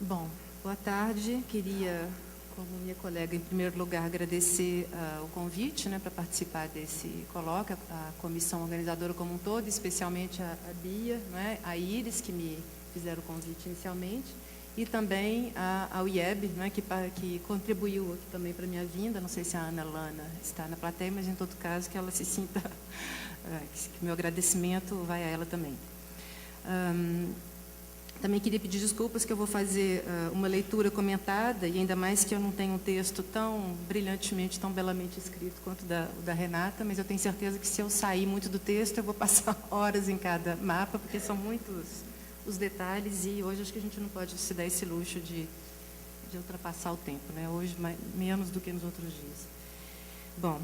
Bom, boa tarde. Queria, como minha colega, em primeiro lugar, agradecer o convite, né, para participar desse colóquio, a comissão organizadora como um todo, especialmente a Bia, né, a Iris, que me fizeram o convite inicialmente, e também a UIEB, né, que contribuiu aqui também para a minha vinda. Não sei se a Ana Lana está na plateia, mas, em todo caso, que ela se sinta, que meu agradecimento vai a ela também. Também queria pedir desculpas, que eu vou fazer uma leitura comentada, e ainda mais que eu não tenho um texto tão brilhantemente, tão belamente escrito quanto o da Renata, mas eu tenho certeza que, se eu sair muito do texto, eu vou passar horas em cada mapa, porque são muitos os detalhes, e hoje acho que a gente não pode se dar esse luxo de ultrapassar o tempo, né? Hoje, menos do que nos outros dias. Bom,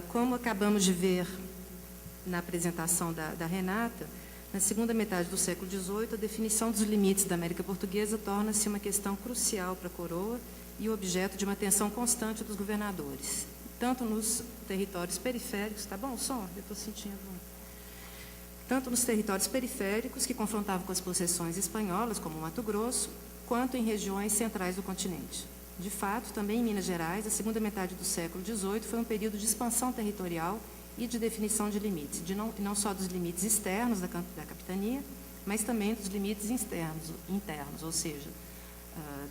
como acabamos de ver na apresentação da Renata, na segunda metade do século XVIII, a definição dos limites da América Portuguesa torna-se uma questão crucial para a coroa e objeto de uma atenção constante dos governadores, tanto nos territórios periféricos, está bom o som? Eu estou sentindo. Tanto nos territórios periféricos, que confrontavam com as possessões espanholas, como Mato Grosso, quanto em regiões centrais do continente. De fato, também em Minas Gerais, a segunda metade do século XVIII foi um período de expansão territorial e de definição de limites, não só dos limites externos da capitania, mas também dos limites internos, ou seja,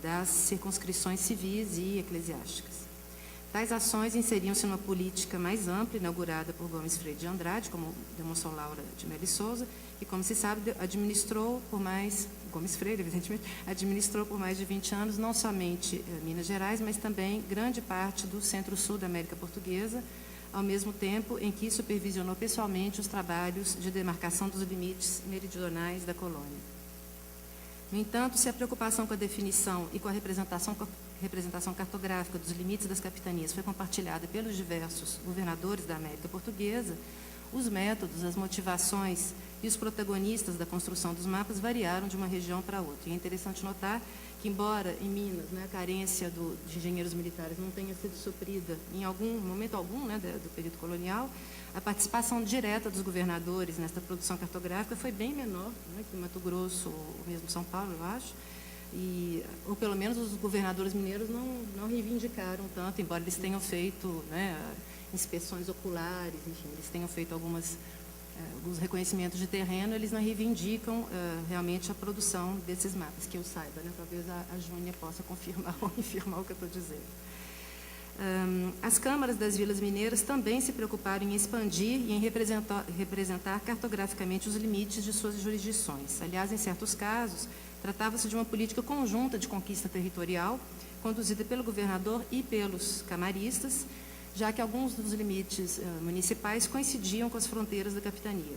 das circunscrições civis e eclesiásticas. Tais ações inseriam-se numa política mais ampla, inaugurada por Gomes Freire de Andrade, como demonstrou Laura de Melo e Souza, que, como se sabe, Gomes Freire, evidentemente, administrou por mais de 20 anos, não somente Minas Gerais, mas também grande parte do centro-sul da América Portuguesa, ao mesmo tempo em que supervisionou pessoalmente os trabalhos de demarcação dos limites meridionais da colônia. No entanto, se a preocupação com a definição e com a representação cartográfica dos limites das capitanias foi compartilhada pelos diversos governadores da América Portuguesa, os métodos, as motivações e os protagonistas da construção dos mapas variaram de uma região para outra. E é interessante notar que, embora em Minas, né, a carência de engenheiros militares não tenha sido suprida em momento algum, né, do período colonial, a participação direta dos governadores nesta produção cartográfica foi bem menor, né, que Mato Grosso, ou mesmo São Paulo, eu acho, ou pelo menos os governadores mineiros não reivindicaram tanto, embora eles tenham feito, né, inspeções oculares, enfim, eles tenham feito alguns reconhecimentos de terreno, eles não reivindicam realmente a produção desses mapas, que eu saiba, né? Talvez a Júnia possa confirmar ou infirmar o que eu estou dizendo. As câmaras das vilas mineiras também se preocuparam em expandir e em representar cartograficamente os limites de suas jurisdições. Aliás, em certos casos, tratava-se de uma política conjunta de conquista territorial, conduzida pelo governador e pelos camaristas, já que alguns dos limites municipais coincidiam com as fronteiras da capitania.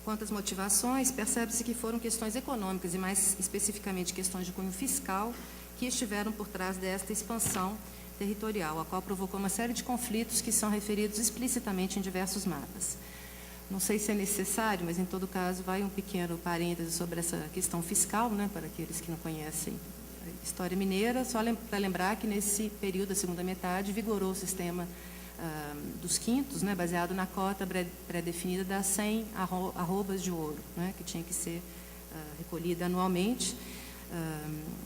Quanto às motivações, percebe-se que foram questões econômicas e, mais especificamente, questões de cunho fiscal que estiveram por trás desta expansão territorial, a qual provocou uma série de conflitos que são referidos explicitamente em diversos mapas. Não sei se é necessário, mas, em todo caso, vai um pequeno parêntese sobre essa questão fiscal, né, para aqueles que não conhecem história mineira, só para lembrar que, nesse período da segunda metade, vigorou o sistema dos quintos, né, baseado na cota pré-definida das 100 arrobas de ouro, né, que tinha que ser recolhida anualmente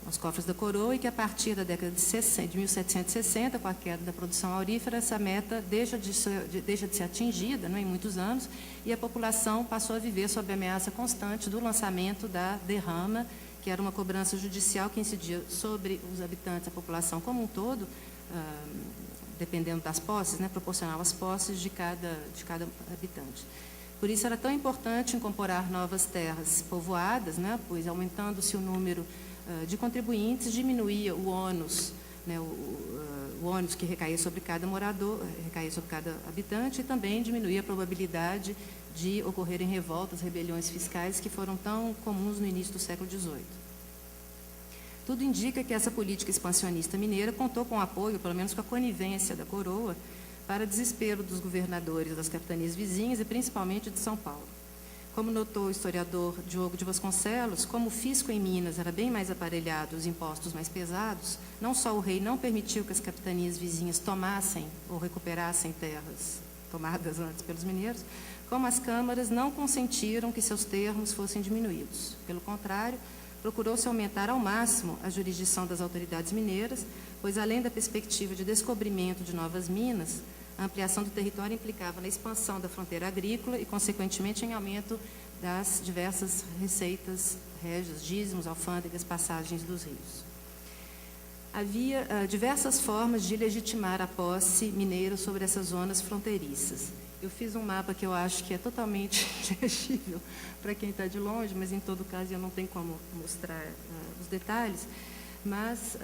aos cofres da coroa, e que, a partir da década de 1760, com a queda da produção aurífera, essa meta deixa de ser atingida, né, em muitos anos, e a população passou a viver sob a ameaça constante do lançamento da derrama, que era uma cobrança judicial que incidia sobre os habitantes, a população como um todo, dependendo das posses, né, proporcional às posses de cada habitante. Por isso era tão importante incorporar novas terras povoadas, né, pois, aumentando-se o número de contribuintes, diminuía o ônus, né, o ônus que recaía sobre cada morador, recaía sobre cada habitante, e também diminuía a probabilidade de ocorrerem revoltas, rebeliões fiscais que foram tão comuns no início do século XVIII. Tudo indica que essa política expansionista mineira contou com o apoio, pelo menos com a conivência da coroa, para desespero dos governadores das capitanias vizinhas e principalmente de São Paulo. Como notou o historiador Diogo de Vasconcelos, como o fisco em Minas era bem mais aparelhado, os impostos mais pesados, não só o rei não permitiu que as capitanias vizinhas tomassem ou recuperassem terras tomadas antes pelos mineiros, como as câmaras não consentiram que seus termos fossem diminuídos. Pelo contrário, procurou-se aumentar ao máximo a jurisdição das autoridades mineiras, pois, além da perspectiva de descobrimento de novas minas, a ampliação do território implicava na expansão da fronteira agrícola e, consequentemente, em aumento das diversas receitas régias, dízimos, alfândegas, passagens dos rios. Havia diversas formas de legitimar a posse mineira sobre essas zonas fronteiriças. Eu fiz um mapa que eu acho que é totalmente legível para quem está de longe, mas, em todo caso, eu não tenho como mostrar os detalhes. Mas,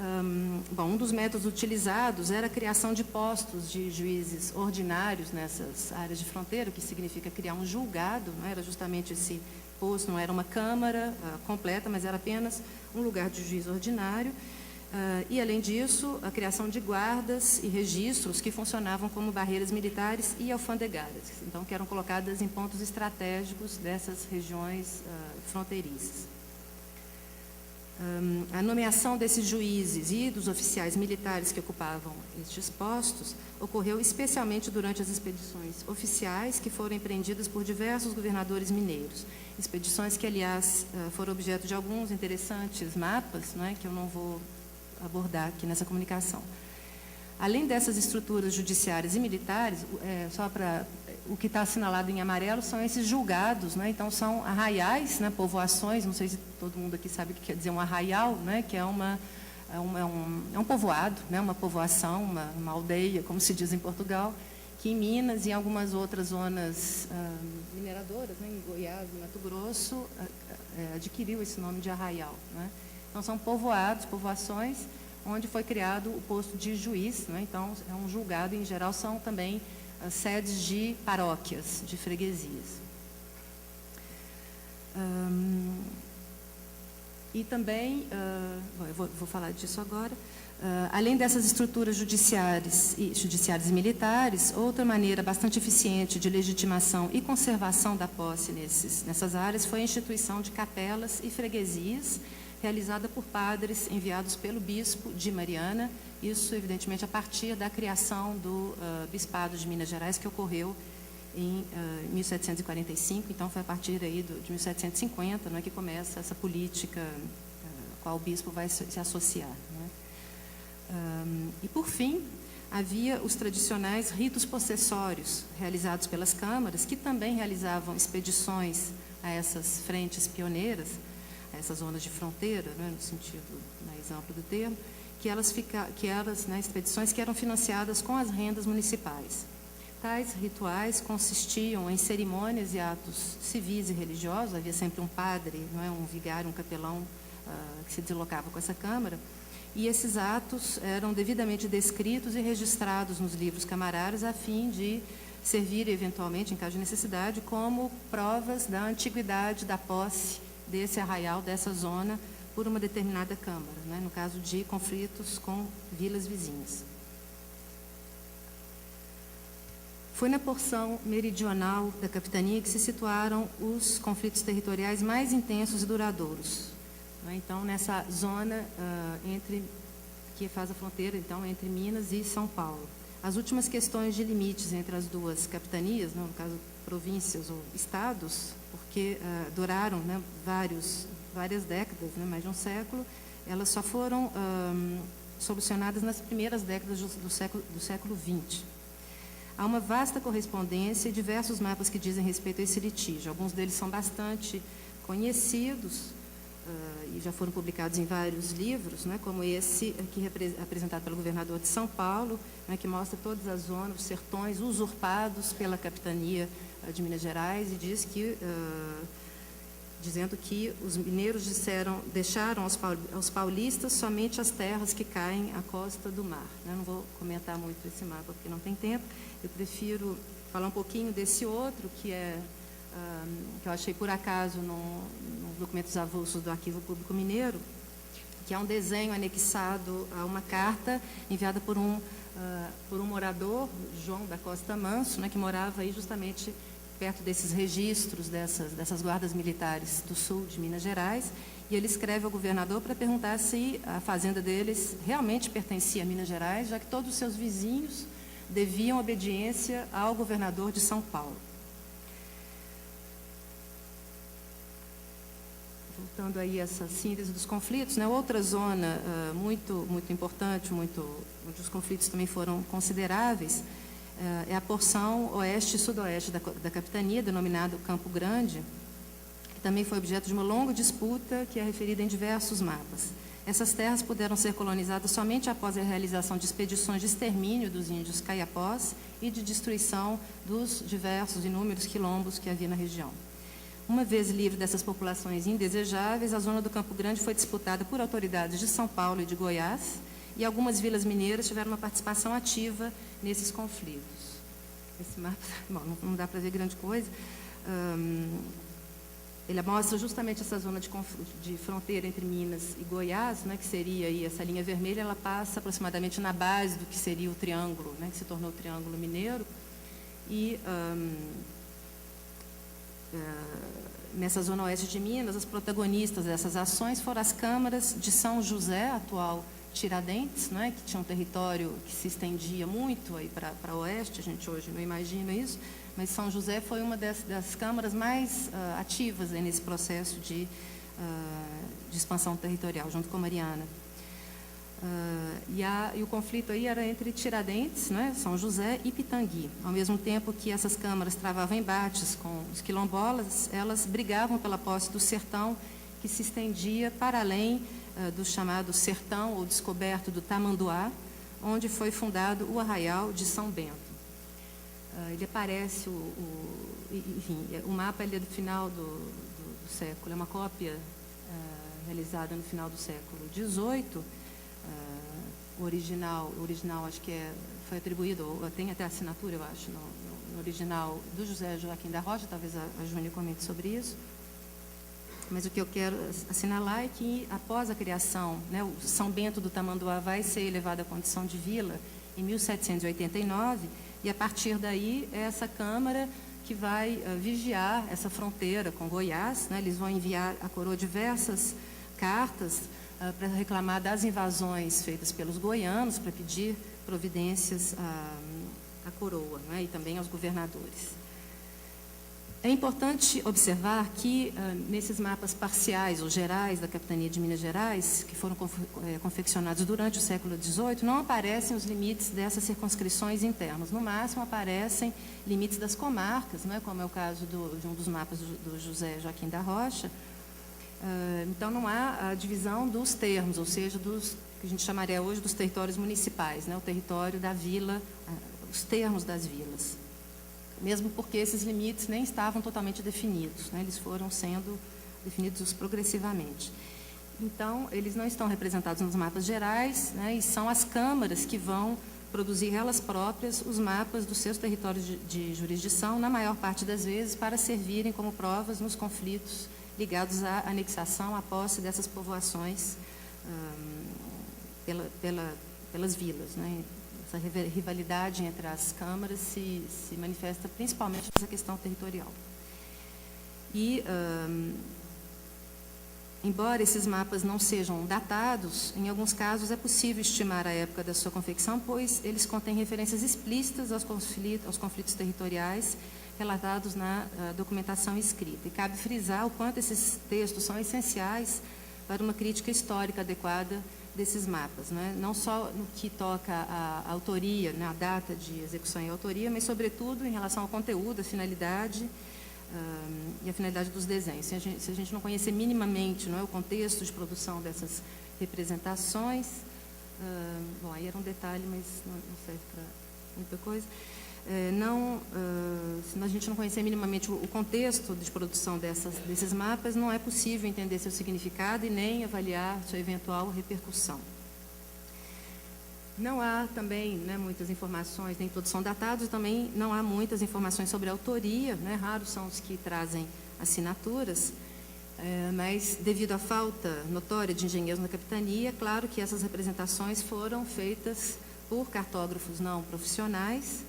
um dos métodos utilizados era a criação de postos de juízes ordinários nessas áreas de fronteira, o que significa criar um julgado, não era justamente esse posto, não era uma câmara completa, mas era apenas um lugar de juiz ordinário. E, além disso, a criação de guardas e registros que funcionavam como barreiras militares e alfandegárias, então, que eram colocadas em pontos estratégicos dessas regiões fronteiriças. A nomeação desses juízes e dos oficiais militares que ocupavam estes postos ocorreu especialmente durante as expedições oficiais que foram empreendidas por diversos governadores mineiros. Expedições que, aliás, foram objeto de alguns interessantes mapas, não é, que eu não vou abordar aqui nessa comunicação. Além dessas estruturas judiciárias e militares, só para o que está assinalado em amarelo são esses julgados, né? Então são arraiais, né? Povoações, não sei se todo mundo aqui sabe o que quer dizer um arraial, né? Que é um povoado, né? Uma povoação, uma aldeia, como se diz em Portugal, que em Minas e em algumas outras zonas mineradoras, né? Em Goiás, em Mato Grosso, adquiriu esse nome de arraial, né? Então são povoados, povoações, onde foi criado o posto de juiz, né? Então é um julgado, em geral são também as sedes de paróquias, de freguesias. E também, eu vou falar disso agora, além dessas estruturas judiciárias e militares, outra maneira bastante eficiente de legitimação e conservação da posse nessas áreas foi a instituição de capelas e freguesias, realizada por padres enviados pelo bispo de Mariana, isso, evidentemente, a partir da criação do Bispado de Minas Gerais, que ocorreu em 1745, então foi a partir aí de 1750, não é, que começa essa política a qual o bispo vai se associar, né? E, por fim, havia os tradicionais ritos possessórios, realizados pelas câmaras, que também realizavam expedições a essas frentes pioneiras, essas zonas de fronteira, né, no sentido mais amplo do termo, que elas, expedições que eram financiadas com as rendas municipais. Tais rituais consistiam em cerimônias e atos civis e religiosos, havia sempre um padre, não é, um vigário, um capelão que se deslocava com essa câmara, e esses atos eram devidamente descritos e registrados nos livros camarários a fim de servir, eventualmente, em caso de necessidade, como provas da antiguidade da posse desse arraial, dessa zona, por uma determinada câmara, né, no caso de conflitos com vilas vizinhas. Foi na porção meridional da capitania que se situaram os conflitos territoriais mais intensos e duradouros, né? Então, nessa zona que faz a fronteira, então, entre Minas e São Paulo. As últimas questões de limites entre as duas capitanias, né, no caso, províncias ou estados, porque duraram, né, várias décadas, né, mais de um século, elas só foram solucionadas nas primeiras décadas do século XX. Há uma vasta correspondência e diversos mapas que dizem respeito a esse litígio. Alguns deles são bastante conhecidos e já foram publicados em vários livros, né, como esse aqui apresentado pelo governador de São Paulo, né, que mostra todas as zonas, os sertões usurpados pela capitania de Minas Gerais, e diz que, dizendo que os mineiros deixaram aos paulistas somente as terras que caem à costa do mar, né? Não vou comentar muito esse mapa porque não tem tempo, eu prefiro falar um pouquinho desse outro, que eu achei por acaso nos documentos avulsos do Arquivo Público Mineiro, que é um desenho anexado a uma carta enviada por um morador, João da Costa Manso, né, que morava aí justamente perto desses registros dessas guardas militares do sul de Minas Gerais, e ele escreve ao governador para perguntar se a fazenda deles realmente pertencia a Minas Gerais, já que todos os seus vizinhos deviam obediência ao governador de São Paulo. voltando aí a essa síntese dos conflitos, né, outra zona muito importante, onde os conflitos também foram consideráveis, é a porção oeste e sudoeste da capitania, denominado Campo Grande, que também foi objeto de uma longa disputa que é referida em diversos mapas. Essas terras puderam ser colonizadas somente após a realização de expedições de extermínio dos índios caiapós e de destruição dos diversos inúmeros quilombos que havia na região. Uma vez livre dessas populações indesejáveis, a zona do Campo Grande foi disputada por autoridades de São Paulo e de Goiás, e algumas vilas mineiras tiveram uma participação ativa nesses conflitos. Esse mapa, bom, não dá para ver grande coisa. Ele mostra justamente essa zona de fronteira entre Minas e Goiás, né, que seria aí essa linha vermelha, ela passa aproximadamente na base do que seria o triângulo, né, que se tornou o Triângulo Mineiro. E nessa zona oeste de Minas, as protagonistas dessas ações foram as câmaras de São José, atual Tiradentes, né, que tinha um território que se estendia muito aí para oeste, a gente hoje não imagina isso, mas São José foi uma das câmaras mais ativas aí nesse processo de expansão territorial, junto com Mariana. E o conflito aí era entre Tiradentes, né, São José e Pitangui. Ao mesmo tempo que essas câmaras travavam embates com os quilombolas, elas brigavam pela posse do sertão, que se estendia para além do chamado sertão ou descoberto do Tamanduá, onde foi fundado o Arraial de São Bento. Ele aparece, o mapa ele é do final do século, é uma cópia realizada no final do século XVIII. O original acho que foi atribuído, tem até assinatura, eu acho, no original do José Joaquim da Rocha, talvez a Júnia comente sobre isso. Mas o que eu quero assinalar é que, após a criação, né, o São Bento do Tamanduá vai ser elevado à condição de vila em 1789, e a partir daí é essa Câmara que vai vigiar essa fronteira com Goiás, né, eles vão enviar à coroa diversas cartas para reclamar das invasões feitas pelos goianos, para pedir providências à coroa, né, e também aos governadores. É importante observar que, nesses mapas parciais ou gerais da Capitania de Minas Gerais, que foram confeccionados durante o século XVIII, não aparecem os limites dessas circunscrições internas. No máximo, aparecem limites das comarcas, né, como é o caso de um dos mapas do José Joaquim da Rocha. Então, não há a divisão dos termos, ou seja, dos que a gente chamaria hoje dos territórios municipais, né, o território da vila, os termos das vilas. Mesmo porque esses limites nem estavam totalmente definidos, né? Eles foram sendo definidos progressivamente. Então, eles não estão representados nos mapas gerais, né? E são as câmaras que vão produzir elas próprias os mapas dos seus territórios de jurisdição, na maior parte das vezes, para servirem como provas nos conflitos ligados à anexação, à posse dessas povoações pelas vilas, né? Essa rivalidade entre as câmaras se manifesta principalmente nessa questão territorial. E, embora esses mapas não sejam datados, em alguns casos é possível estimar a época da sua confecção, pois eles contêm referências explícitas aos conflitos territoriais relatados na documentação escrita. E cabe frisar o quanto esses textos são essenciais para uma crítica histórica adequada desses mapas, né? Não só no que toca à autoria, né, a data de execução e autoria, mas, sobretudo, em relação ao conteúdo, a finalidade e a finalidade dos desenhos. Se a gente não conhecer minimamente, não é, o contexto de produção dessas representações, bom, aí era um detalhe, mas não serve para muita coisa. Se a gente não conhecer minimamente o contexto de produção desses mapas, não é possível entender seu significado e nem avaliar sua eventual repercussão. Não há também, né, muitas informações, nem todos são datados, e também não há muitas informações sobre a autoria, né, raros são os que trazem assinaturas, mas devido à falta notória de engenheiros na capitania, é claro que essas representações foram feitas por cartógrafos não profissionais,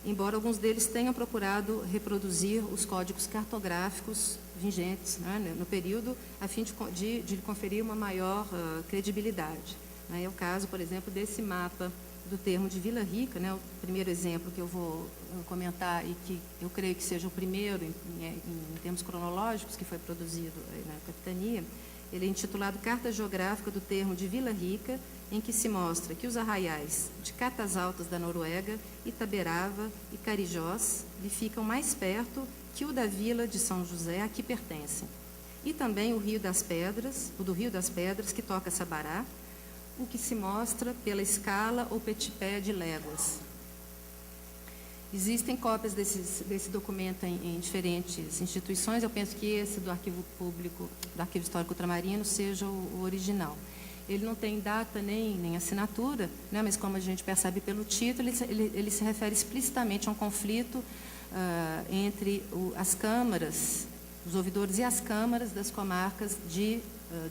embora alguns deles tenham procurado reproduzir os códigos cartográficos vigentes, né, no período, a fim de lhe conferir uma maior credibilidade. É o caso, por exemplo, desse mapa do termo de Vila Rica, né? O primeiro exemplo que eu vou comentar e que eu creio que seja o primeiro em termos cronológicos que foi produzido na capitania, ele é intitulado Carta Geográfica do termo de Vila Rica, em que se mostra que os arraiais de Catas Altas da Noruega, Itaberava e Carijós lhe ficam mais perto que o da vila de São José, a que pertencem. E também o do Rio das Pedras, que toca Sabará, o que se mostra pela escala ou petipé de léguas. Existem cópias desse documento em diferentes instituições. Eu penso que esse do Arquivo Público, do Arquivo Histórico Ultramarino, seja o original. Ele não tem data nem assinatura, né, mas como a gente percebe pelo título, ele se refere explicitamente a um conflito entre as câmaras, os ouvidores e as câmaras das comarcas de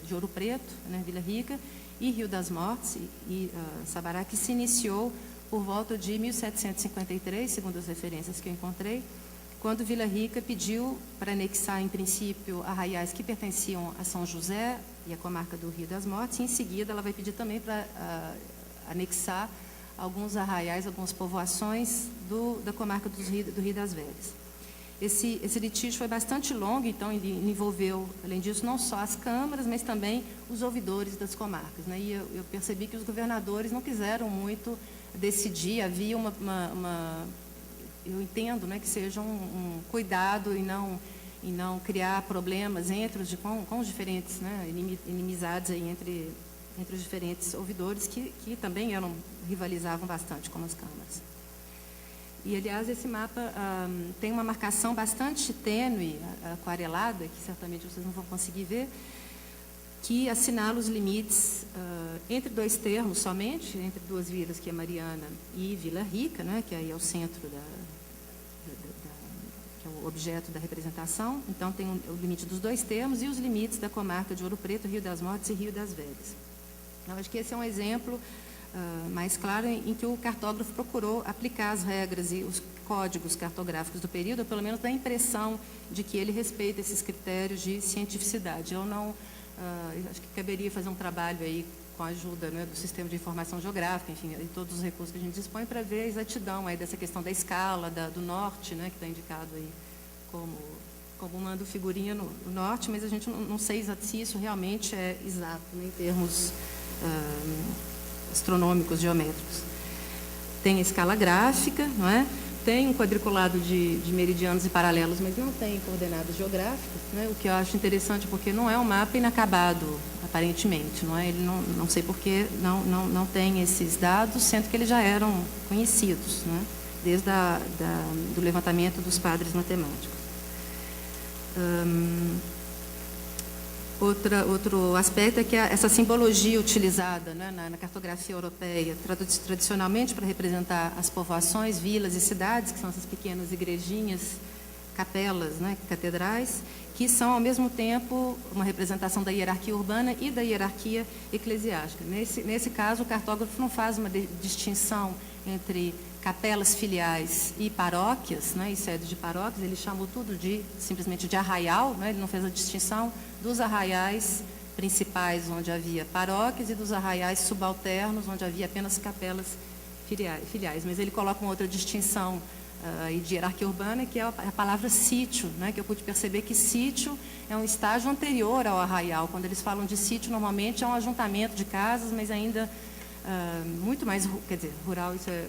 Ouro Preto, né, Vila Rica, e Rio das Mortes e Sabará, que se iniciou por volta de 1753, segundo as referências que eu encontrei, quando Vila Rica pediu para anexar, em princípio, arraiais que pertenciam a São José e a comarca do Rio das Mortes, e em seguida ela vai pedir também para anexar alguns arraiais, algumas povoações da comarca do Rio das Velhas. Esse litígio foi bastante longo, então ele envolveu, além disso, não só as câmaras, mas também os ouvidores das comarcas, né? E eu percebi que os governadores não quiseram muito decidir, havia eu entendo, né, que seja um cuidado em não criar problemas com os diferentes, né, inimizades aí entre os diferentes ouvidores que também rivalizavam bastante com as câmaras. E, aliás, esse mapa tem uma marcação bastante tênue, aquarelada, que certamente vocês não vão conseguir ver, que assinala os limites entre dois termos somente, entre duas vilas, que é Mariana e Vila Rica, né, que aí é o centro que é o objeto da representação. Então, tem o limite dos dois termos e os limites da comarca de Ouro Preto, Rio das Mortes e Rio das Velhas. Eu acho que esse é um exemplo mais claro em que o cartógrafo procurou aplicar as regras e os códigos cartográficos do período, ou pelo menos dá a impressão de que ele respeita esses critérios de cientificidade. Eu não... acho que caberia fazer um trabalho aí com a ajuda, né, do Sistema de Informação Geográfica, enfim, e todos os recursos que a gente dispõe para ver a exatidão aí dessa questão da escala, do norte, né, que está indicado aí como manda figurinha no norte, mas a gente não sei se isso realmente é exato, né, em termos astronômicos, geométricos. Tem a escala gráfica, não é? Tem um quadriculado de meridianos e paralelos, mas não tem coordenadas geográficas, né? O que eu acho interessante, porque não é um mapa inacabado, aparentemente, não é? Ele não sei por que não tem esses dados, sendo que eles já eram conhecidos, né? Desde do levantamento dos padres matemáticos. Outro aspecto é que essa simbologia utilizada, né, na cartografia europeia, tradicionalmente para representar as povoações, vilas e cidades, que são essas pequenas igrejinhas, capelas, né, catedrais, que são, ao mesmo tempo, uma representação da hierarquia urbana e da hierarquia eclesiástica. Nesse caso, o cartógrafo não faz uma distinção entre capelas filiais e paróquias, né, e sedes de paróquias, ele chamou tudo simplesmente de arraial, né, ele não fez a distinção dos arraiais principais, onde havia paróquias, e dos arraiais subalternos, onde havia apenas capelas filiais. Mas ele coloca uma outra distinção de hierarquia urbana, que é a palavra sítio, né, que eu pude perceber que sítio é um estágio anterior ao arraial. Quando eles falam de sítio, normalmente é um ajuntamento de casas, mas ainda muito mais, quer dizer, rural, isso é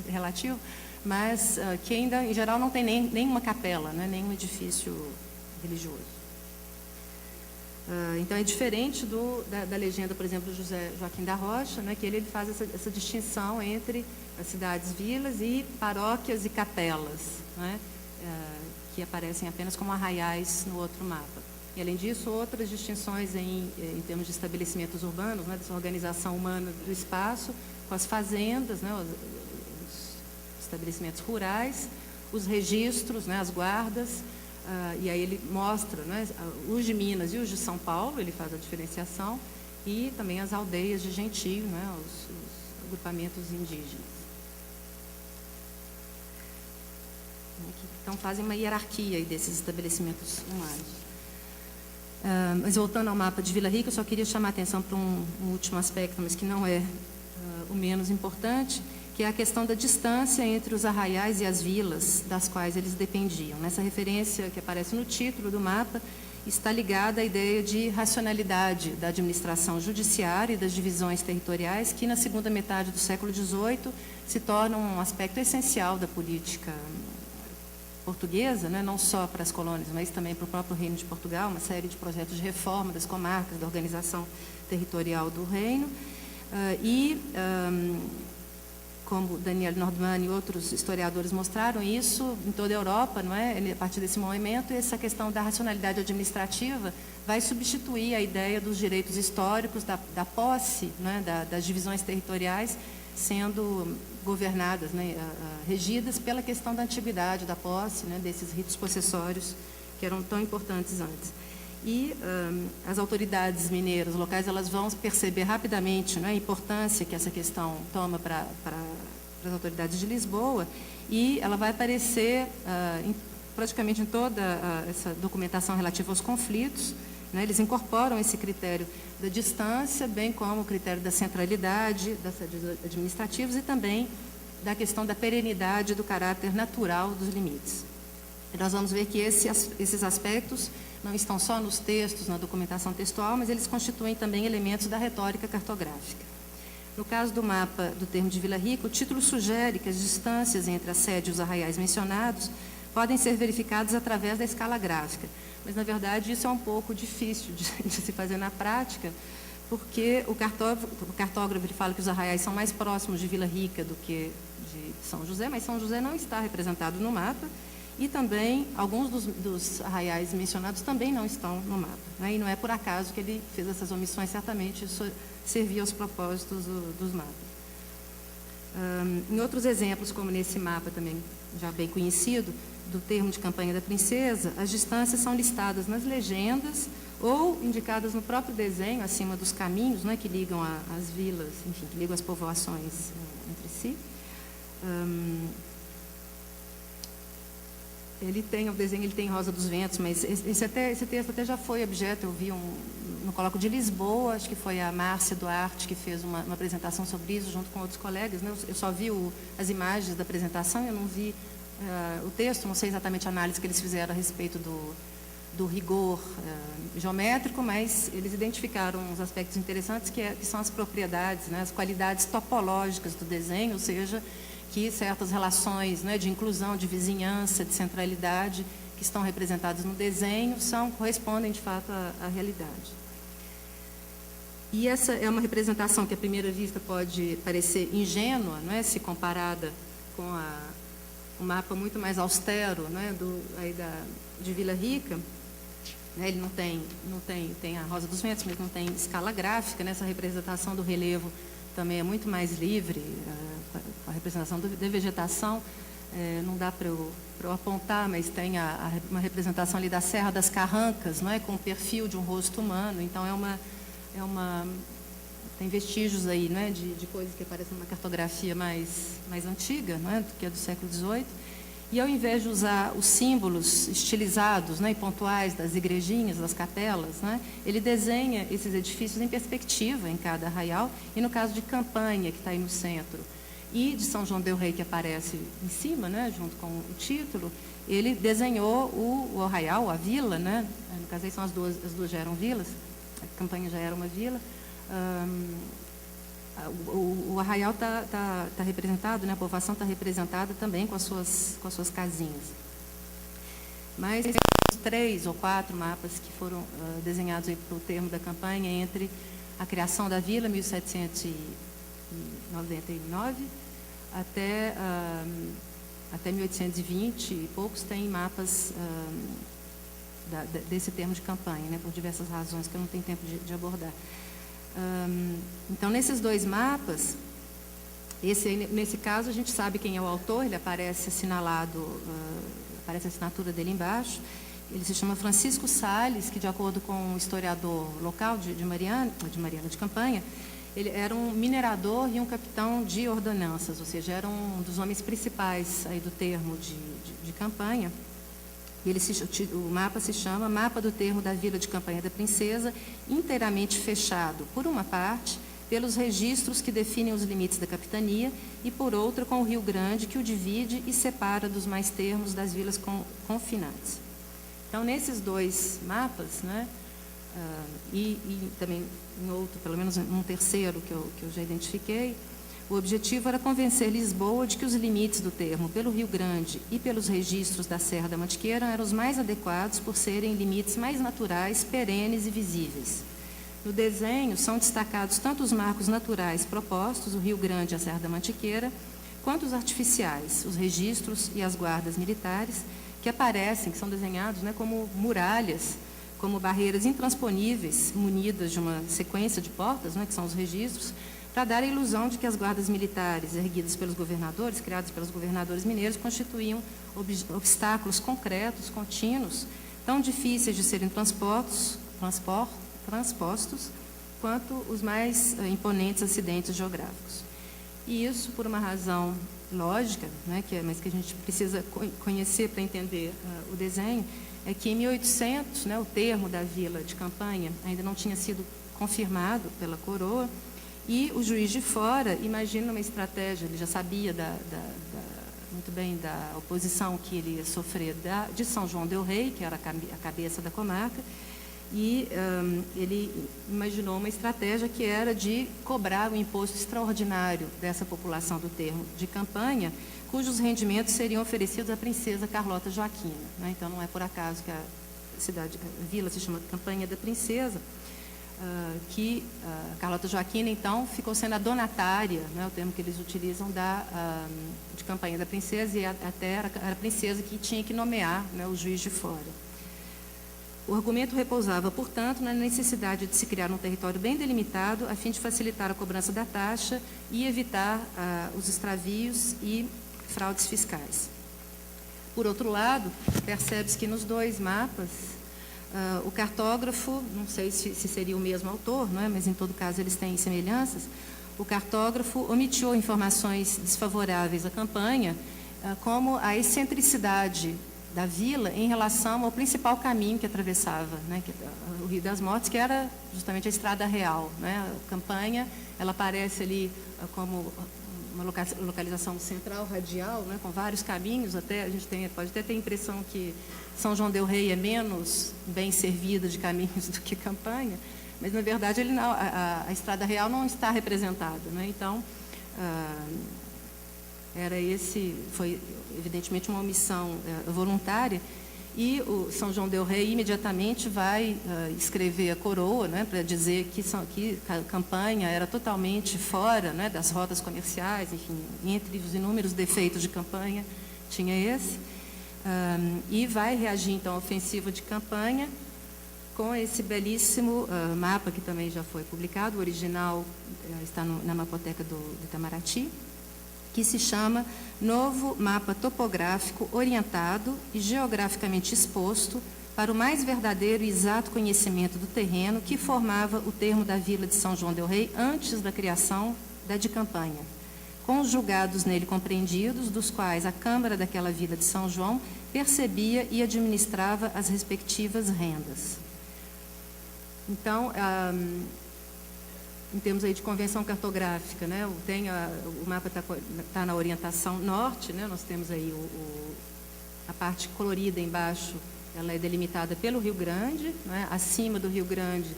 relativo, mas que ainda, em geral, não tem nenhuma capela, né, nenhum edifício religioso. Então, é diferente da legenda, por exemplo, do José Joaquim da Rocha, né, que ele faz essa distinção entre as cidades-vilas e paróquias e capelas, né, que aparecem apenas como arraiais no outro mapa. E, além disso, outras distinções em termos de estabelecimentos urbanos, né, dessa organização humana do espaço, com as fazendas, né, os estabelecimentos rurais, os registros, né, as guardas. E aí ele mostra, né, os de Minas e os de São Paulo, ele faz a diferenciação, e também as aldeias de gentio, né, os agrupamentos indígenas. Então fazem uma hierarquia aí desses estabelecimentos humanos. Mas voltando ao mapa de Vila Rica, eu só queria chamar a atenção para um último aspecto, mas que não é o menos importante, que é a questão da distância entre os arraiais e as vilas das quais eles dependiam. Nessa referência que aparece no título do mapa, está ligada à ideia de racionalidade da administração judiciária e das divisões territoriais, que na segunda metade do século XVIII se tornam um aspecto essencial da política portuguesa, né, não só para as colônias, mas também para o próprio Reino de Portugal, uma série de projetos de reforma das comarcas, da organização territorial do reino. Como Daniel Nordman e outros historiadores mostraram isso em toda a Europa, não é? A partir desse momento, essa questão da racionalidade administrativa vai substituir a ideia dos direitos históricos, da posse, não é? Das divisões territoriais sendo governadas, né? Regidas pela questão da antiguidade da posse, né? Desses ritos possessórios que eram tão importantes antes. E as autoridades mineiras locais, elas vão perceber rapidamente, né, a importância que essa questão toma para as autoridades de Lisboa, e ela vai aparecer praticamente em toda essa documentação relativa aos conflitos, né. Eles incorporam esse critério da distância, bem como o critério da centralidade, das sedes administrativas, e também da questão da perenidade do caráter natural dos limites. E nós vamos ver que esses aspectos não estão só nos textos, na documentação textual, mas eles constituem também elementos da retórica cartográfica. No caso do mapa do termo de Vila Rica, o título sugere que as distâncias entre a sede e os arraiais mencionados podem ser verificadas através da escala gráfica. Mas, na verdade, isso é um pouco difícil de se fazer na prática, porque o cartógrafo ele fala que os arraiais são mais próximos de Vila Rica do que de São José, mas São José não está representado no mapa, e também alguns dos arraiais mencionados também não estão no mapa, né? E não é por acaso que ele fez essas omissões, certamente isso servia aos propósitos dos mapas. Em outros exemplos, como nesse mapa também já bem conhecido, do termo de campanha da princesa, as distâncias são listadas nas legendas ou indicadas no próprio desenho, acima dos caminhos, né, que ligam as vilas, enfim, que ligam as povoações entre si. O desenho ele tem Rosa dos Ventos, mas esse texto até já foi objeto, eu vi no colóquio de Lisboa, acho que foi a Márcia Duarte que fez uma apresentação sobre isso, junto com outros colegas, né? Eu só vi as imagens da apresentação, eu não vi o texto, não sei exatamente a análise que eles fizeram a respeito do rigor geométrico, mas eles identificaram uns aspectos interessantes que são as propriedades, né? As qualidades topológicas do desenho, ou seja, que certas relações, né, de inclusão, de vizinhança, de centralidade, que estão representadas no desenho, correspondem, de fato, à realidade. E essa é uma representação que, à primeira vista, pode parecer ingênua, não é, se comparada com o mapa muito mais austero, né, de Vila Rica. Né, ele não tem a Rosa dos Ventos, mas não tem escala gráfica, né, essa representação do relevo também é muito mais livre, a representação da vegetação, não dá para eu apontar, mas tem uma representação ali da Serra das Carrancas, não é, com o perfil de um rosto humano, então tem vestígios aí, não é, de coisas que aparecem numa cartografia mais antiga, não é, do que a do século XVIII. E ao invés de usar os símbolos estilizados, né, e pontuais das igrejinhas, das capelas, né, ele desenha esses edifícios em perspectiva em cada arraial. E no caso de Campanha, que está aí no centro, e de São João del Rei, que aparece em cima, né, junto com o título, ele desenhou o arraial, a vila, né, no caso aí são as duas já eram vilas, a Campanha já era uma vila. O arraial está representado, né, a povoação está representada também com as suas casinhas. Mas tem 3 ou 4 mapas que foram desenhados para o termo da campanha entre a criação da vila, 1799, até 1820 e poucos tem mapas desse termo de campanha, né, por diversas razões que eu não tenho tempo de abordar. Então, nesses 2 mapas, nesse caso, a gente sabe quem é o autor, ele aparece assinalado, aparece a assinatura dele embaixo. Ele se chama Francisco Salles, que, de acordo com um historiador local de Mariana de Campanha, ele era um minerador e um capitão de ordenanças, ou seja, era um dos homens principais aí do termo de Campanha. E o mapa se chama Mapa do Termo da Vila de Campanha da Princesa, inteiramente fechado, por uma parte, pelos registros que definem os limites da capitania, e por outra com o Rio Grande, que o divide e separa dos mais termos das vilas confinantes. Então, nesses dois mapas, né, e também em outro, pelo menos um terceiro que eu já identifiquei, o objetivo era convencer Lisboa de que os limites do termo pelo Rio Grande e pelos registros da Serra da Mantiqueira eram os mais adequados por serem limites mais naturais, perenes e visíveis. No desenho são destacados tanto os marcos naturais propostos, o Rio Grande e a Serra da Mantiqueira, quanto os artificiais, os registros e as guardas militares, que aparecem, que são desenhados, né, como muralhas, como barreiras intransponíveis, munidas de uma sequência de portas, né, que são os registros, para dar a ilusão de que as guardas militares erguidas pelos governadores, criadas pelos governadores mineiros, constituíam obstáculos concretos, contínuos, tão difíceis de serem transpostos quanto os mais imponentes acidentes geográficos. E isso por uma razão lógica, né, mas que a gente precisa conhecer para entender o desenho, é que em 1800, né, o termo da vila de Campanha ainda não tinha sido confirmado pela coroa, e o juiz de fora imagina uma estratégia, ele já sabia muito bem da oposição que ele ia sofrer de São João del Rei, que era a cabeça da comarca, e ele imaginou uma estratégia que era de cobrar o imposto extraordinário dessa população do termo de Campanha, cujos rendimentos seriam oferecidos à princesa Carlota Joaquina, né? Então, não é por acaso que a vila se chama Campanha da Princesa, que Carlota Joaquina, então, ficou sendo a donatária, né, o termo que eles utilizam, de Campanha da Princesa, e até era a princesa que tinha que nomear, né, o juiz de fora. O argumento repousava, portanto, na necessidade de se criar um território bem delimitado, a fim de facilitar a cobrança da taxa e evitar os extravios e fraudes fiscais. Por outro lado, percebe-se que nos dois mapas, o cartógrafo, não sei se seria o mesmo autor, não é? Mas em todo caso eles têm semelhanças, o cartógrafo omitiu informações desfavoráveis à Campanha, como a excentricidade da vila em relação ao principal caminho que atravessava, né, o Rio das Mortes, que era justamente a Estrada Real, né? A Campanha, ela aparece ali como uma localização central, radial, né, com vários caminhos, até a gente pode até ter a impressão que São João del Rei é menos bem servida de caminhos do que Campanha, mas, na verdade, a Estrada Real não está representada, né? Então, foi, evidentemente, uma omissão voluntária, e o São João del Rei imediatamente vai escrever a coroa, né, para dizer que Campanha era totalmente fora, né, das rotas comerciais, enfim, entre os inúmeros defeitos de Campanha, tinha esse, e vai reagir, então, à ofensiva de Campanha com esse belíssimo mapa, que também já foi publicado, o original está na Mapoteca do Itamaraty, que se chama Novo Mapa Topográfico Orientado e Geograficamente Exposto para o mais verdadeiro e exato conhecimento do terreno que formava o termo da vila de São João del Rei antes da criação da de Campanha, com os julgados nele compreendidos, dos quais a Câmara daquela vila de São João percebia e administrava as respectivas rendas. Então, em termos aí de convenção cartográfica, né, o mapa está na orientação norte, né, nós temos aí a parte colorida embaixo, ela é delimitada pelo Rio Grande, né, acima do Rio Grande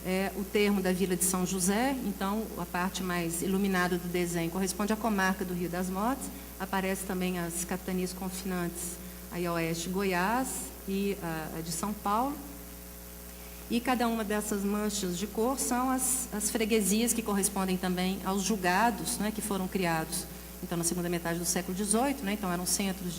é o termo da vila de São José, então a parte mais iluminada do desenho corresponde à comarca do Rio das Mortes, aparece também as capitanias confinantes aí a oeste, Goiás e a de São Paulo. E cada uma dessas manchas de cor são as freguesias que correspondem também aos julgados, né, que foram criados, então, na segunda metade do século XVIII, né, então eram centros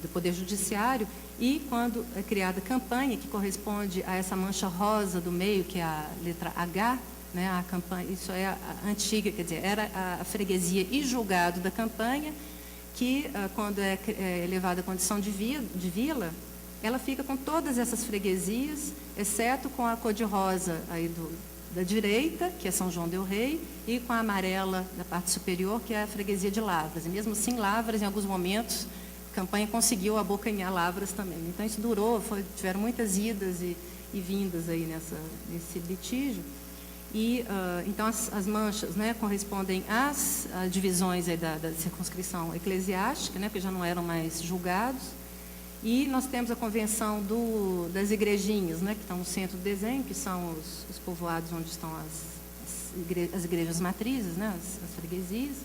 do Poder Judiciário, e quando é criada Campanha, que corresponde a essa mancha rosa do meio, que é a letra H, né, a Campanha, isso é a antiga, quer dizer, era a freguesia e julgado da Campanha, que quando é elevada à condição de vila, ela fica com todas essas freguesias, exceto com a cor-de-rosa aí da direita, que é São João del Rei, e com a amarela da parte superior, que é a freguesia de Lavras. E mesmo assim, Lavras, em alguns momentos, a Campanha conseguiu abocanhar Lavras também. Então, isso durou, tiveram muitas idas e vindas aí nesse litígio. E, então, as manchas, né, correspondem às divisões aí da circunscrição eclesiástica, né, porque já não eram mais julgados. E nós temos a convenção das igrejinhas, né, que estão no centro do desenho, que são os povoados onde estão as igrejas matrizes, né, as freguesias.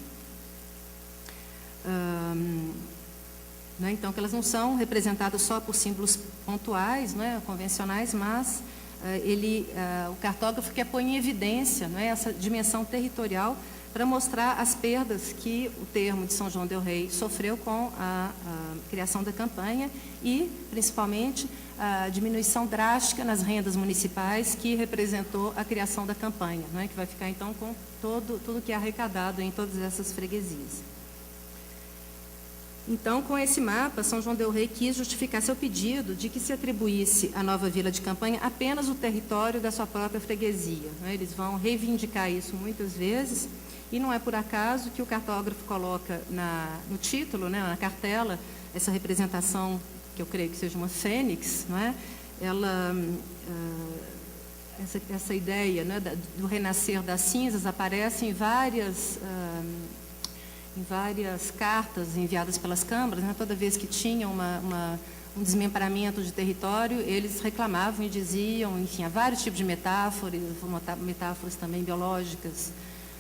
Né, então, que elas não são representadas só por símbolos pontuais, né, convencionais, mas o cartógrafo quer pôr em evidência, né, essa dimensão territorial para mostrar as perdas que o termo de São João del Rei sofreu com a criação da campanha e, principalmente, a diminuição drástica nas rendas municipais que representou a criação da campanha, né, que vai ficar, então, com tudo que é arrecadado em todas essas freguesias. Então, com esse mapa, São João del Rei quis justificar seu pedido de que se atribuísse à nova vila de campanha apenas o território da sua própria freguesia, né? Eles vão reivindicar isso muitas vezes, e não é por acaso que o cartógrafo coloca no título, né, na cartela, essa representação, que eu creio que seja uma fênix, não é? Essa ideia, né, do renascer das cinzas aparece em várias cartas enviadas pelas câmaras, né? Toda vez que tinha um desmembramento de território, eles reclamavam e diziam, enfim, há vários tipos de metáforas também biológicas,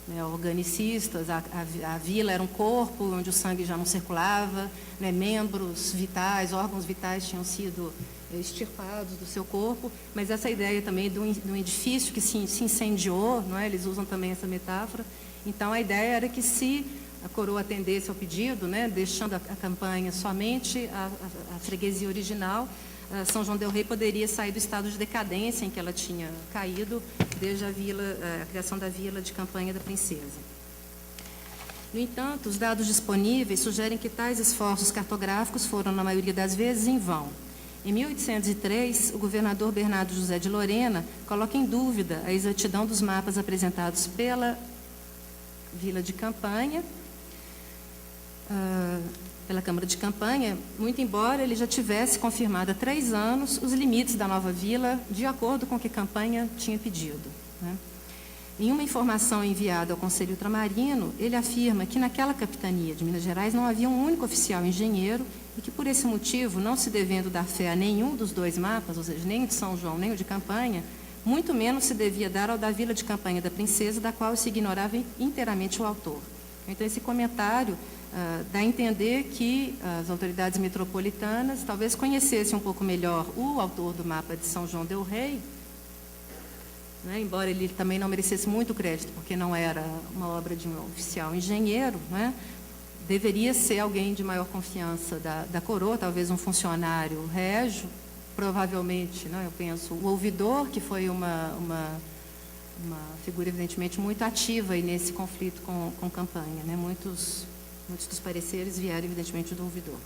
né, organicistas. A vila era um corpo onde o sangue já não circulava, né, membros vitais, órgãos vitais tinham sido extirpados do seu corpo, mas essa ideia também de um edifício que se incendiou, não é? Eles usam também essa metáfora. Então, a ideia era que se a coroa atendesse ao pedido, né, deixando a campanha somente a freguesia original, São João del Rei poderia sair do estado de decadência em que ela tinha caído desde a criação da vila de campanha da princesa. No entanto, os dados disponíveis sugerem que tais esforços cartográficos foram, na maioria das vezes, em vão. Em 1803, o governador Bernardo José de Lorena coloca em dúvida a exatidão dos mapas apresentados pela vila de campanha, pela Câmara de Campanha, muito embora ele já tivesse confirmado há 3 anos os limites da nova vila, de acordo com o que a campanha tinha pedido, né? Em uma informação enviada ao Conselho Ultramarino, ele afirma que naquela capitania de Minas Gerais não havia um único oficial engenheiro e que, por esse motivo, não se devendo dar fé a nenhum dos 2 mapas, ou seja, nem o de São João, nem o de Campanha, muito menos se devia dar ao da vila de campanha da princesa, da qual se ignorava inteiramente o autor. Então, esse comentário dá a entender que as autoridades metropolitanas talvez conhecessem um pouco melhor o autor do mapa de São João del Rei, né, embora ele também não merecesse muito crédito, porque não era uma obra de um oficial engenheiro, né, deveria ser alguém de maior confiança da coroa, talvez um funcionário régio, provavelmente, né, eu penso, o ouvidor, que foi uma figura evidentemente muito ativa aí nesse conflito com campanha, né, muitos dos pareceres vieram evidentemente do ouvidor.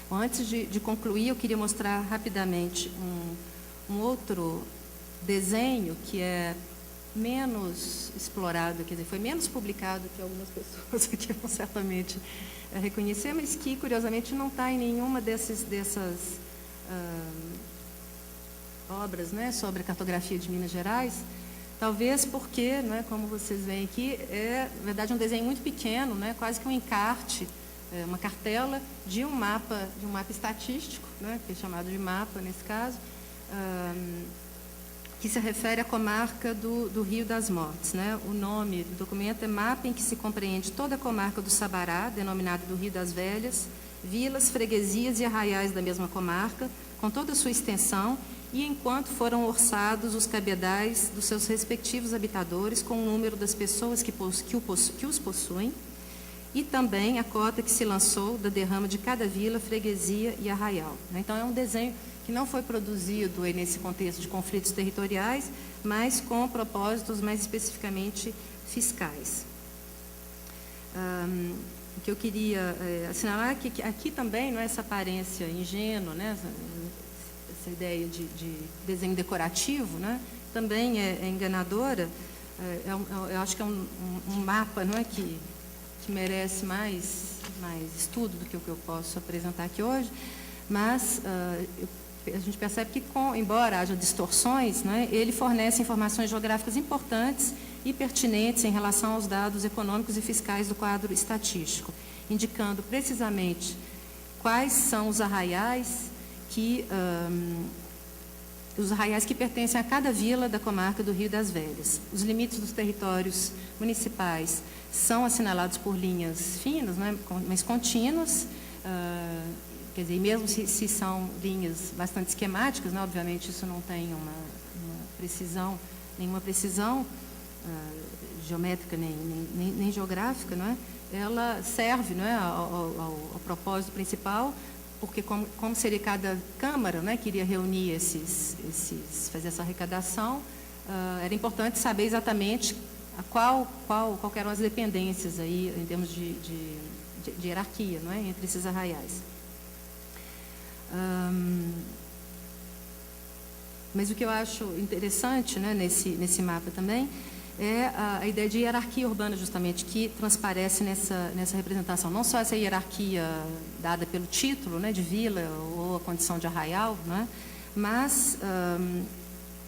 Bom, antes de concluir, eu queria mostrar rapidamente um outro desenho que é menos explorado, quer dizer, foi menos publicado que algumas pessoas aqui vão certamente reconhecer, mas que, curiosamente, não está em nenhuma dessas obras, né, sobre a cartografia de Minas Gerais, talvez porque, né, como vocês veem aqui, é, na verdade, um desenho muito pequeno, né, quase que um encarte, uma cartela de um mapa estatístico, né, que é chamado de mapa nesse caso, que se refere à comarca do Rio das Mortes, né? O nome do documento é Mapa em que se compreende toda a comarca do Sabará, denominada do Rio das Velhas, vilas, freguesias e arraiais da mesma comarca, com toda a sua extensão, e enquanto foram orçados os cabedais dos seus respectivos habitadores com o número das pessoas que os possuem, e também a cota que se lançou da derrama de cada vila, freguesia e arraial. Então, é um desenho que não foi produzido aí nesse contexto de conflitos territoriais, mas com propósitos mais especificamente fiscais. O que eu queria assinalar é que aqui também, não é, essa aparência ingênua, né, essa ideia de desenho decorativo, né, também é enganadora. Eu acho que é um mapa, não é, que merece mais estudo do que o que eu posso apresentar aqui hoje, mas a gente percebe que, embora haja distorções, né, ele fornece informações geográficas importantes e pertinentes em relação aos dados econômicos e fiscais do quadro estatístico, indicando precisamente quais são os arraiais que pertencem a cada vila da comarca do Rio das Velhas. Os limites dos territórios municipais são assinalados por linhas finas, né, mas contínuas, quer dizer, mesmo se são linhas bastante esquemáticas, né, obviamente isso não tem nenhuma precisão geométrica nem geográfica, não é? Ela serve, não é, ao propósito principal, porque como seria cada Câmara, né, que iria reunir fazer essa arrecadação, era importante saber exatamente qual eram as dependências aí, em termos de hierarquia, não é, entre esses arraiais. Mas o que eu acho interessante, né, nesse mapa também é a ideia de hierarquia urbana, justamente, que transparece nessa representação. Não só essa hierarquia dada pelo título, né, de vila ou a condição de arraial, né, mas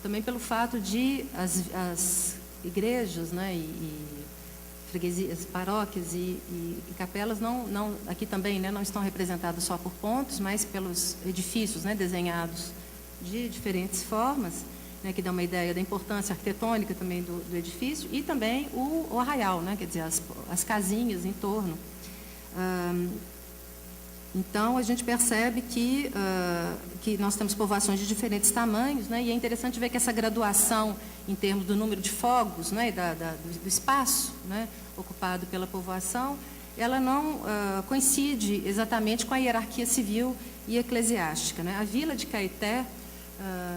também pelo fato de as igrejas, né, e freguesias, paróquias e capelas aqui também, né, não estão representadas só por pontos, mas pelos edifícios, né, desenhados de diferentes formas, né, que dá uma ideia da importância arquitetônica também do edifício, e também o arraial, né, quer dizer, as casinhas em torno. Então, a gente percebe que nós temos povoações de diferentes tamanhos, né, e é interessante ver que essa graduação em termos do número de fogos, né, do espaço, né, ocupado pela povoação, ela não coincide exatamente com a hierarquia civil e eclesiástica, né? A vila de Caeté,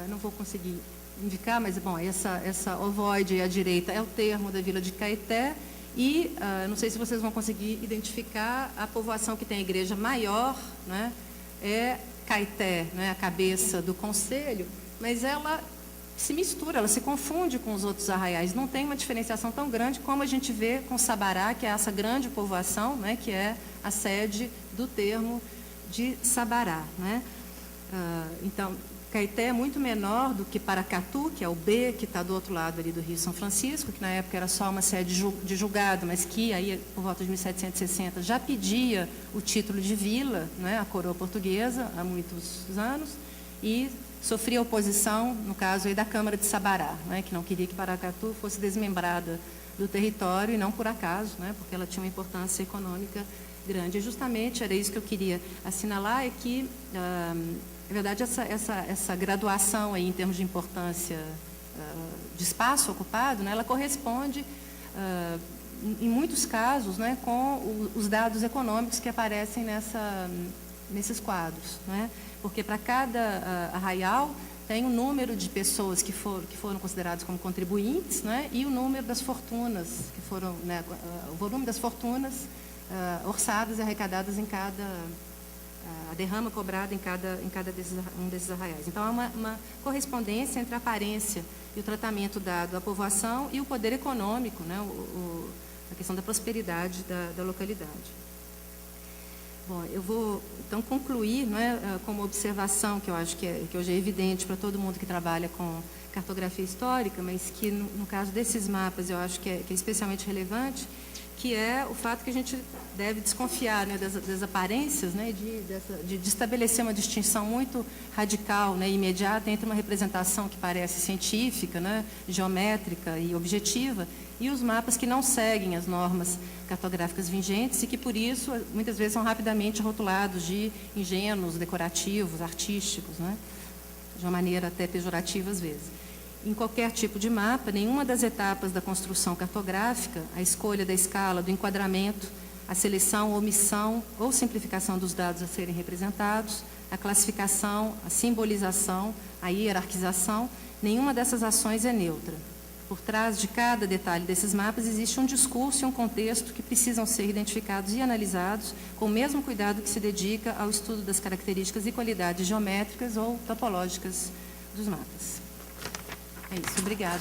não vou conseguir indicar, mas, bom, essa ovoide à direita é o termo da vila de Caeté, e não sei se vocês vão conseguir identificar a povoação que tem a igreja maior, né, é Caeté, né, a cabeça do concelho, mas ela se mistura, ela se confunde com os outros arraiais, não tem uma diferenciação tão grande como a gente vê com Sabará, que é essa grande povoação, né, que é a sede do termo de Sabará, né? Então, Caeté é muito menor do que Paracatu, que é o B, que está do outro lado ali do Rio São Francisco, que na época era só uma sede de julgado, mas que aí, por volta de 1760, já pedia o título de vila, né, a coroa portuguesa, há muitos anos, e sofria oposição, no caso aí da Câmara de Sabará, né, que não queria que Paracatu fosse desmembrada do território, e não por acaso, né, porque ela tinha uma importância econômica grande. E justamente era isso que eu queria assinalar, é que, na verdade, essa graduação aí, em termos de importância de espaço ocupado, né, ela corresponde, em muitos casos, né, com os dados econômicos que aparecem nesses quadros, né? Porque para cada arraial tem o número de pessoas que foram consideradas como contribuintes, né, e o número das fortunas, que foram, né, o volume das fortunas orçadas e arrecadadas em a derrama cobrada em cada um desses arraiais. Então, há uma correspondência entre a aparência e o tratamento dado à povoação e o poder econômico, né, a questão da prosperidade da localidade. Bom, eu vou, então, concluir, né, com uma observação que eu acho que hoje é evidente para todo mundo que trabalha com cartografia histórica, mas que, no caso desses mapas, eu acho que é especialmente relevante, que é o fato que a gente deve desconfiar, né, das aparências, né, de estabelecer uma distinção muito radical, né, imediata entre uma representação que parece científica, né, geométrica e objetiva, e os mapas que não seguem as normas cartográficas vigentes e que, por isso, muitas vezes são rapidamente rotulados de ingênuos, decorativos, artísticos, né, de uma maneira até pejorativa às vezes. Em qualquer tipo de mapa, nenhuma das etapas da construção cartográfica, a escolha da escala, do enquadramento, a seleção, omissão ou simplificação dos dados a serem representados, a classificação, a simbolização, a hierarquização, nenhuma dessas ações é neutra. Por trás de cada detalhe desses mapas existe um discurso e um contexto que precisam ser identificados e analisados com o mesmo cuidado que se dedica ao estudo das características e qualidades geométricas ou topológicas dos mapas. É isso, obrigada.